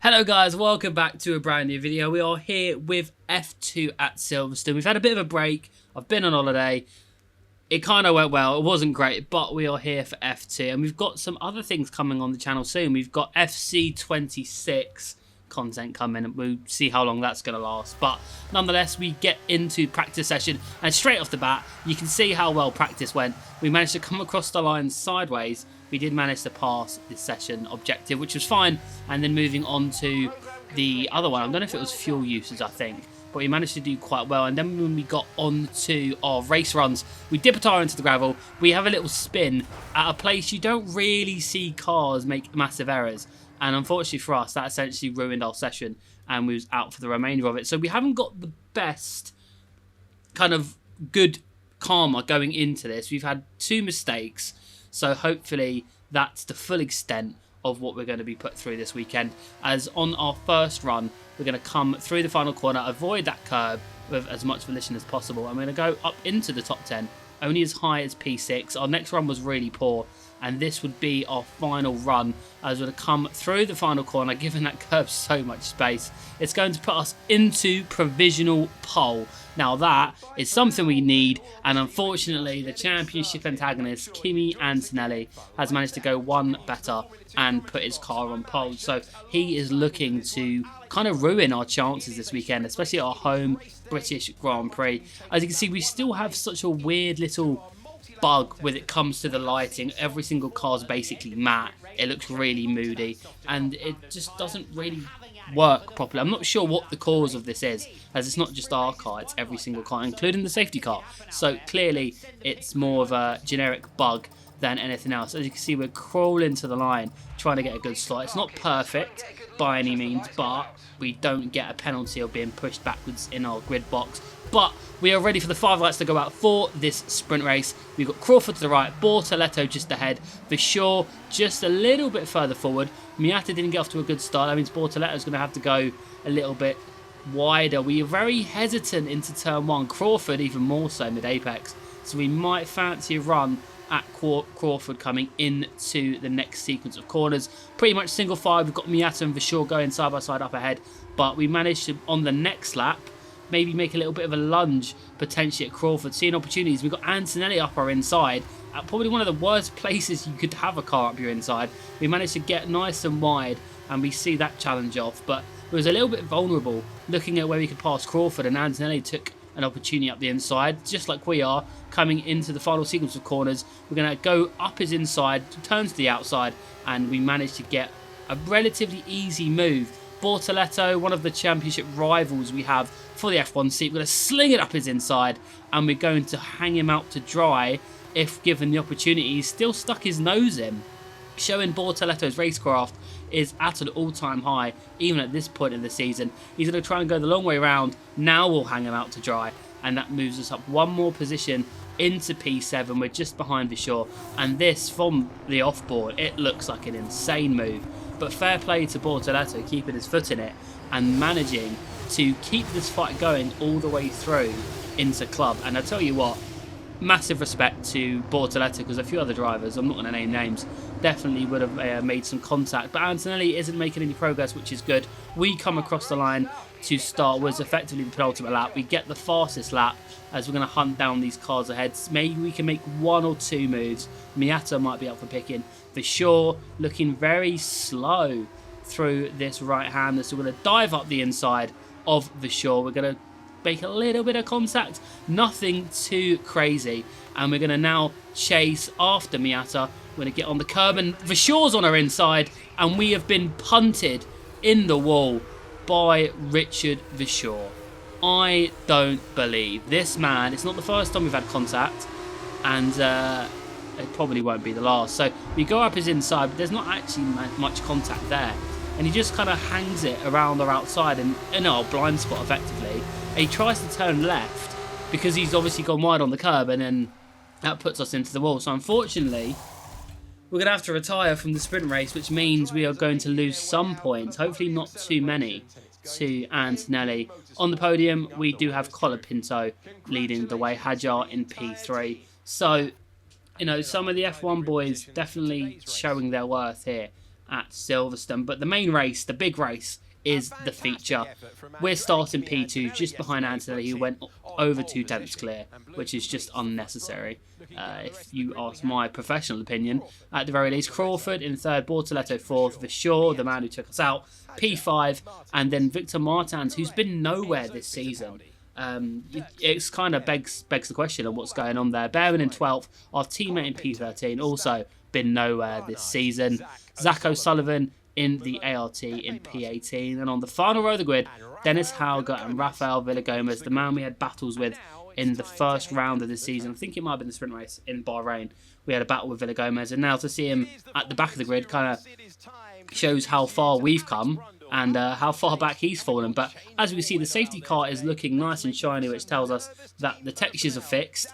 Hello guys, welcome back to a brand new video. We are here with F2 at Silverstone. We've had a bit of a break. I've been on holiday. It kind of went well. It wasn't great, but we are here for F2. And we've got some other things coming on the channel soon. We've got FC26 content coming, and we'll see how long that's going to last. But nonetheless, we get into practice session, and straight off the bat, you can see how well practice went. We managed to come across the line sideways. We did manage to pass this session objective, which was fine. And then moving on to the other one, I don't know if it was fuel usage, I think, but we managed to do quite well. And then when we got on to our race runs, we dip a tyre into the gravel. We have a little spin at a place you don't really see cars make massive errors. And unfortunately for us, that essentially ruined our session, and we was out for the remainder of it. So we haven't got the best kind of good karma going into this. We've had 2 mistakes. So hopefully that's the full extent of what we're going to be put through this weekend. As on our first run, we're going to come through the final corner, avoid that curb with as much volition as possible. And we're going to go up into the top 10, only as high as P6. Our next run was really poor, and this would be our final run as we're going to come through the final corner, given that curb so much space. It's going to put us into provisional pole. Now that is something we need, and unfortunately the championship antagonist Kimi Antonelli has managed to go one better and put his car on pole. So he is looking to kind of ruin our chances this weekend, especially our home British Grand Prix. As you can see, we still have such a weird little bug when it comes to the lighting. Every single car's basically matte. It looks really moody, and it just doesn't really work properly. I'm not sure what the cause of this is, as it's not just our car, it's every single car, including the safety car. So clearly it's more of a generic bug than anything else. As you can see, we're crawling to the line trying to get a good slot. It's not perfect by any means, but we don't get a penalty of being pushed backwards in our grid box. But we are ready for the 5 lights to go out for this sprint race. We've got Crawford to the right, Bortoletto just ahead, Vishore just a little bit further forward. Miata didn't get off to a good start. That means Bortoletto's going to have to go a little bit wider. We are very hesitant into turn 1. Crawford even more so mid-apex. So we might fancy a run at Crawford coming into the next sequence of corners. Pretty much single file. We've got Miata and Vishore going side by side up ahead. But we managed to, on the next lap, maybe make a little bit of a lunge potentially at Crawford, seeing opportunities. We've got Antonelli up our inside at probably one of the worst places you could have a car up your inside. We managed to get nice and wide, and we see that challenge off, but it was a little bit vulnerable looking at where we could pass Crawford, and Antonelli took an opportunity up the inside, just like we are coming into the final sequence of corners. We're going to go up his inside, turn to the outside, and we managed to get a relatively easy move. Bortoletto, one of the championship rivals we have for the F1 seat, we're going to sling it up his inside, and we're going to hang him out to dry if given the opportunity. He's still stuck his nose in, showing Bortoletto's racecraft is at an all-time high, even at this point in the season. He's going to try and go the long way round. Now we'll hang him out to dry, and that moves us up one more position into P7. We're just behind Vishore, and this from the off-board, it looks like an insane move. But fair play to Bortoletto keeping his foot in it and managing to keep this fight going all the way through into club. And I tell you what, massive respect to Bortoletto, because a few other drivers, I'm not going to name names, definitely would have made some contact. But Antonelli isn't making any progress, which is good. We come across the line to start, was effectively the penultimate lap. We get the fastest lap as we're going to hunt down these cars ahead. Maybe we can make 1 or 2 moves. Miata might be up for picking. For sure, looking very slow through this right-hander. So we're going to dive up the inside of Vishore. We're going to make a little bit of contact, nothing too crazy, and we're going to now chase after Miata. We're going to get on the curb, and Vishore's on our inside, and we have been punted in the wall by Richard Vishore. I don't believe this man. It's not the first time we've had contact, and it probably won't be the last. So we go up his inside, but there's not actually much contact there, and he just kind of hangs it around our outside and in our blind spot effectively. And he tries to turn left because he's obviously gone wide on the curb, and then that puts us into the wall. So unfortunately, we're going to have to retire from the sprint race, which means we are going to lose some points, hopefully not too many, to Antonelli. On the podium, we do have Colapinto leading the way, Hajar in P3. So, you know, some of the F1 boys definitely showing their worth here. at Silverstone. But the main race, the big race, is the feature. We're starting P2 just behind Antonelli, who went over 2 tenths clear, which is just unnecessary. If you ask my professional opinion, at the very least, Crawford in third, Bortoleto fourth, Verschoor, the man who took us out, P5, and then Victor Martins, who's been nowhere this season. It's kind of begs the question of what's going on there. Behrman in 12th, our teammate in P13, also been nowhere this season. Zach O'Sullivan in the ART in P18, and on the final row of the grid, Dennis Hauger and Rafael Villagomez, the man we had battles with in the first round of the season. I think it might have been the sprint race in Bahrain. We had a battle with Villagomez, and now to see him at the back of the grid kind of shows how far we've come and how far back he's fallen. But as we see, the safety car is looking nice and shiny, which tells us that the textures are fixed.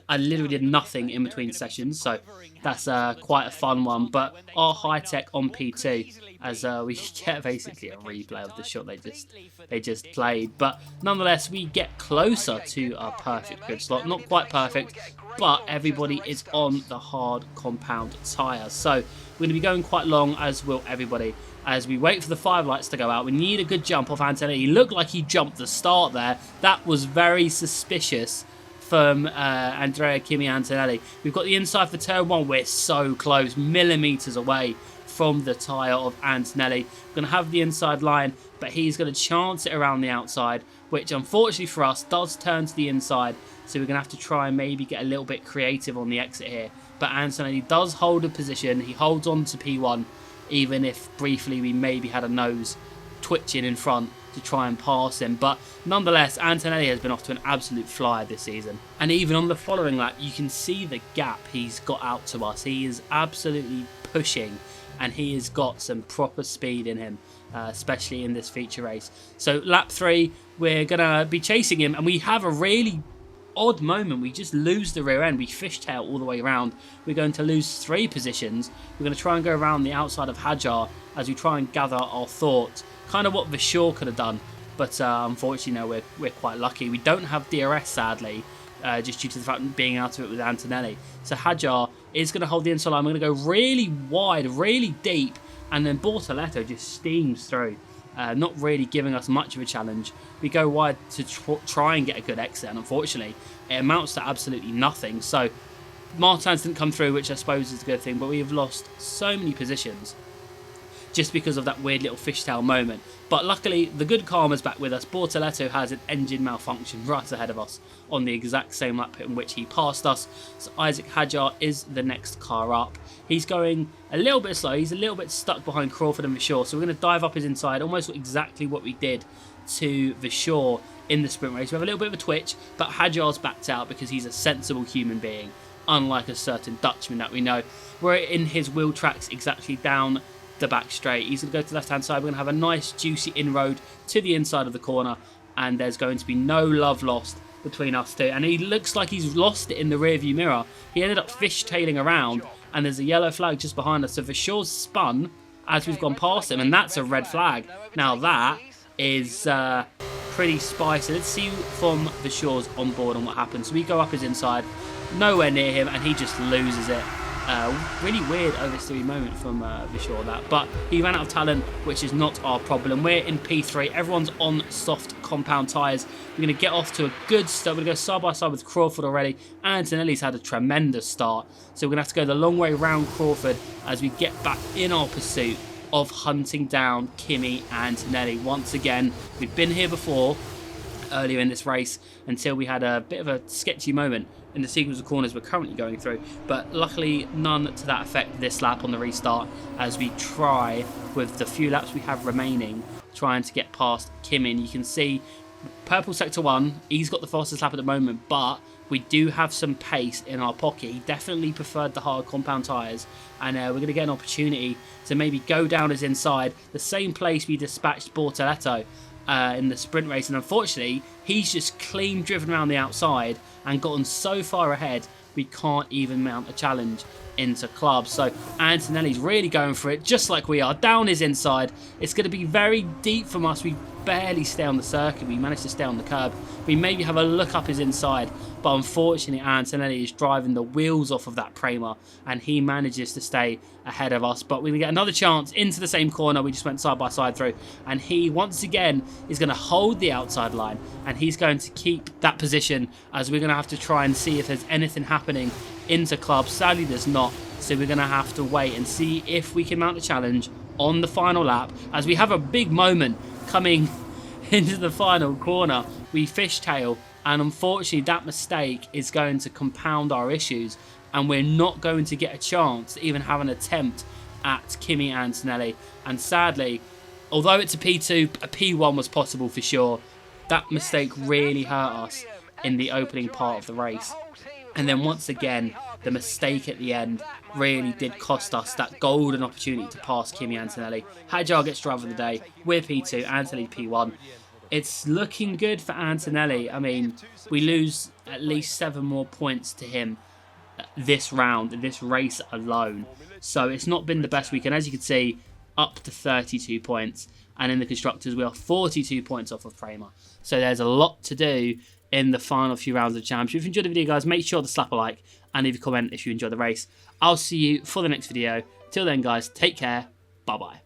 I literally did nothing in between sessions, so that's quite a fun one. But our high tech on P2, as we get basically a replay of the shot they just played. But nonetheless, we get closer to our perfect grid slot. Not quite perfect, but everybody is on the hard compound tyre. So we're going to be going quite long, as will everybody. As we wait for the 5 lights to go out, we need a good jump off Antonelli. He looked like he jumped the start there. That was very suspicious from Andrea Kimi Antonelli. We've got the inside for turn 1. We're so close, millimetres away from the tyre of Antonelli. We're going to have the inside line, but he's going to chance it around the outside, which unfortunately for us does turn to the inside. So we're going to have to try and maybe get a little bit creative on the exit here. But Antonelli does hold a position. He holds on to P1, even if briefly we maybe had a nose twitching in front to try and pass him. But nonetheless, Antonelli has been off to an absolute flyer this season. And even on the following lap, you can see the gap he's got out to us. He is absolutely pushing, and he has got some proper speed in him, especially in this feature race. So lap 3, we're going to be chasing him, and we have a really odd moment. We just lose the rear end. We fishtail all the way around. We're going to lose 3 positions. We're going to try and go around the outside of Hajar as we try and gather our thoughts. Kind of what Verschoor could have done, but unfortunately, no, we're quite lucky. We don't have DRS, sadly, just due to the fact of being out of it with Antonelli. So Hajar is going to hold the inside line. We're going to go really wide, really deep, and then Bortoleto just steams through, not really giving us much of a challenge. We go wide to try and get a good exit, and unfortunately, it amounts to absolutely nothing. So Martins didn't come through, which I suppose is a good thing, but we have lost so many positions just because of that weird little fishtail moment. But luckily, the good karma's back with us. Bortoleto has an engine malfunction right ahead of us on the exact same lap in which he passed us. So Isaac Hajar is the next car up. He's going a little bit slow. He's a little bit stuck behind Crawford and Verschoor. So we're going to dive up his inside, almost exactly what we did to Verschoor in the sprint race. We have a little bit of a twitch, but Hajar's backed out because he's a sensible human being, unlike a certain Dutchman that we know. We're in his wheel tracks exactly down the back straight. He's going to go to the left hand side. We're going to have a nice juicy inroad to the inside of the corner, and there's going to be no love lost between us two. And he looks like he's lost it in the rear view mirror. He ended up fishtailing around, and there's a yellow flag just behind us. So Verschoor's spun as we've gone past him, and that's a red flag. Now that is pretty spicy. Let's see from Verschoor's on board and what happens. So we go up his inside, nowhere near him, and he just loses it. Really weird oversteering moment from Verschoor, that, but he ran out of talent, which is not our problem. We're in P3, everyone's on soft compound tyres. We're going to get off to a good start. We're going to go side by side with Crawford already. Antonelli's had a tremendous start, so we're going to have to go the long way round Crawford as we get back in our pursuit of hunting down Kimi Antonelli. Once again, we've been here before earlier in this race until we had a bit of a sketchy moment in the sequence of corners we're currently going through, but luckily none to that effect this lap on the restart, as we try with the few laps we have remaining trying to get past Kim in. You can see purple sector 1, he's got the fastest lap at the moment, but we do have some pace in our pocket. He definitely preferred the hard compound tyres, and we're going to get an opportunity to maybe go down his inside, the same place we dispatched Bortoleto in the sprint race, and unfortunately he's just clean driven around the outside and gotten so far ahead we can't even mount a challenge. into clubs. So Antonelli's really going for it, just like we are. Down his inside. It's going to be very deep from us. We barely stay on the circuit. We managed to stay on the curb. We maybe have a look up his inside, but unfortunately Antonelli is driving the wheels off of that Prema, and he manages to stay ahead of us. But we're going to get another chance into the same corner we just went side by side through, and he once again is going to hold the outside line, and he's going to keep that position as we're going to have to try and see if there's anything happening into clubs. Sadly there's not, so we're going to have to wait and see if we can mount the challenge on the final lap, as we have a big moment coming into the final corner. We fishtail, and unfortunately that mistake is going to compound our issues, and we're not going to get a chance to even have an attempt at Kimi Antonelli. And sadly, although it's a P2, a P1 was possible for sure. That mistake really hurt us in the opening part of the race. And then once again, the mistake at the end really did cost us that golden opportunity to pass Kimi Antonelli. Hadjar gets driver of the day. We're P2, Antonelli P1. It's looking good for Antonelli. I mean, we lose at least 7 more points to him this round, in this race alone. So it's not been the best weekend. As you can see, up to 32 points. And in the Constructors, we are 42 points off of Prema. So there's a lot to do in the final few rounds of the championship. If you enjoyed the video, guys, make sure to slap a like and leave a comment if you enjoyed the race. I'll see you for the next video. Till then, guys, take care. Bye-bye.